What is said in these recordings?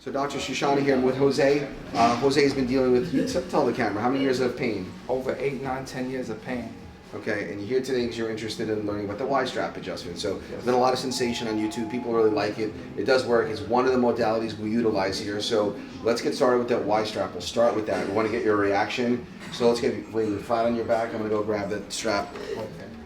So Dr. Shoshany here. I'm with Jose. Jose has been dealing with, you tell the camera, how many years of pain? Over 8, 9, 10 years of pain. Okay, and you're here today because you're interested in learning about the Y-strap adjustment. So there's been a lot of sensation on YouTube. People really like it. It does work. It's one of the modalities we utilize here. So let's get started with that Y-strap. We'll start with that. We want to get your reaction. So let's get you flat on your back. I'm going to go grab the strap. Okay.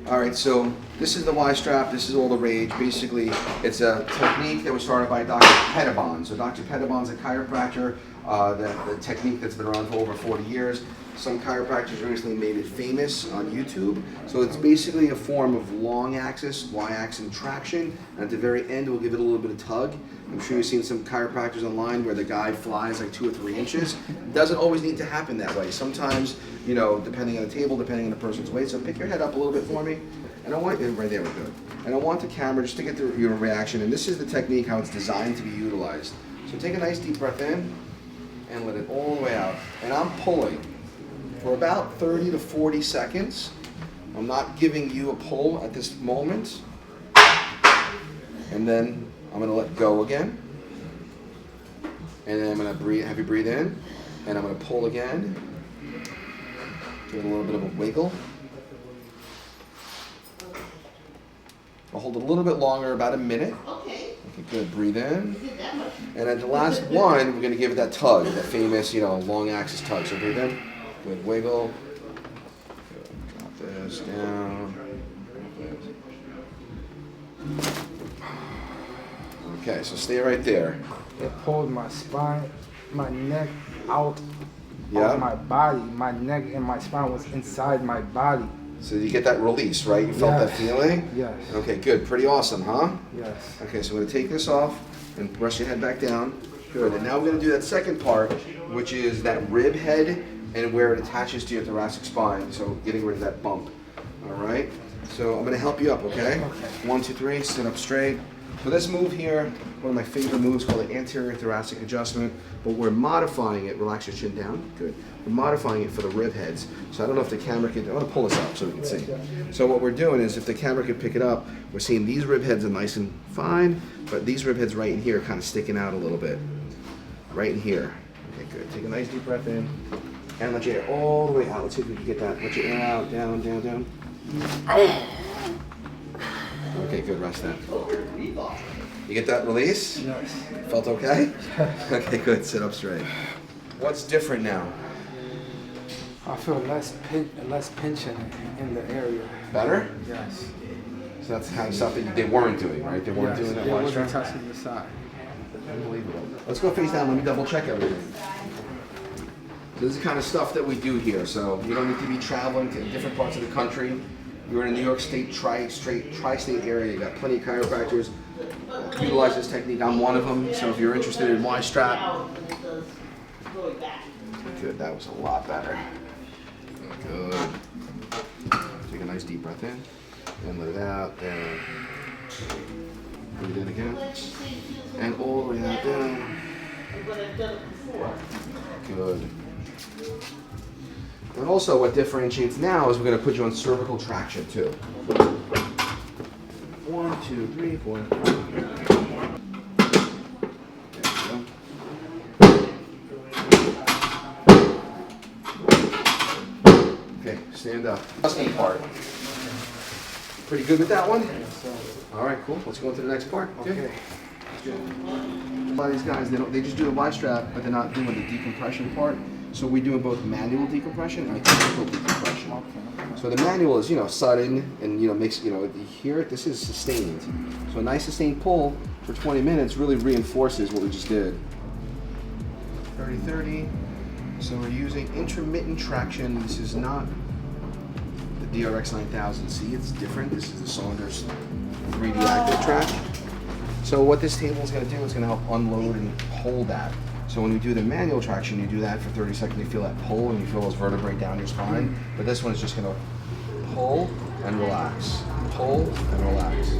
All right, so this is the Y-strap. This is all the rage. Basically, it's a technique that was started by Dr. Pettibon. So Dr. Pettibon's a chiropractor. The technique that's been around for over 40 years. Some chiropractors recently made it famous on YouTube. So it's basically a form of long axis, Y-axis traction, and at the very end it will give it a little bit of tug. I'm sure you've seen some chiropractors online where the guy flies like 2 or 3 inches. It doesn't always need to happen that way. Sometimes, you know, depending on the table, depending on the person's weight. So pick your head up a little bit for me. And I want, right there, we're good. And I want the camera just to get your reaction. And this is the technique, how it's designed to be utilized. So take a nice deep breath in and let it all the way out. And I'm pulling for about 30 to 40 seconds. I'm not giving you a pull at this moment. And then I'm gonna let go again. And then I'm gonna have you breathe in. And I'm gonna pull again. Give it a little bit of a wiggle. I'll hold it a little bit longer, about a minute. Okay, good, breathe in. And at the last one, we're gonna give it that tug, that famous, you know, long axis tug. So breathe in. Good, wiggle. Good. Drop this down. Okay, so stay right there. It pulled my spine, my neck out Yeah. of my body. My neck and my spine was inside my body. So you get that release, right? You felt that feeling? Yes. Okay, good. Pretty awesome, huh? Yes. Okay, so I'm gonna take this off and brush your head back down. Good. And now we're gonna do that second part, which is that rib head and where it attaches to your thoracic spine. So getting rid of that bump. All right. So I'm gonna help you up, okay? 1, 2, 3. Sit up straight. So this move here, one of my favorite moves, called the anterior thoracic adjustment, but we're modifying it. Relax your chin down. Good. We're modifying it for the rib heads. So I don't know if the camera can, I want to pull this up so we can see. So what we're doing is, if the camera could pick it up, we're seeing these rib heads are nice and fine, but these rib heads right in here are kind of sticking out a little bit. Right in here. Okay, good. Take a nice deep breath in and let your air all the way out. Let's see if we can get that. Let your air out, down, down, down. Okay, good, rest that. You get that release? Yes. Felt okay? Okay, good, sit up straight. What's different now? I feel less pinching in the area. Better? Yes. So that's the kind of stuff that they weren't doing, right? They weren't doing that It wasn't Y-strap? touching the side. Unbelievable. Let's go face down, let me double check everything. So this is the kind of stuff that we do here, so you don't need to be traveling to different parts of the country. You're in the New York State tri-state area. You got plenty of chiropractors who utilize this technique. I'm one of them. So if you're interested in Y-strap, good. That was a lot better. Good. Take a nice deep breath in and let it out. Down. Breathe in again. And all the way out. Down. Good. And also what differentiates now is we're going to put you on cervical traction too. 1, 2, 3, 4. Okay, stand up. Adjustment part. Pretty good with that one? All right, cool. Let's go into the next part. Okay. Good. A lot of these guys, they just do the Y-strap, but they're not doing the decompression part. So we're doing both manual decompression and mechanical decompression. So the manual is, you know, sudden and, you know, makes, you know, you hear it, this is sustained. So a nice sustained pull for 20 minutes really reinforces what we just did. 30-30. So we're using intermittent traction. This is not the DRX 9000C, it's different. This is the Saunders 3D active track. So what this table is going to do is going to help unload and hold that. So when we do the manual traction, you do that for 30 seconds, you feel that pull and you feel those vertebrae down your spine. But this one is just going to pull and relax, pull and relax.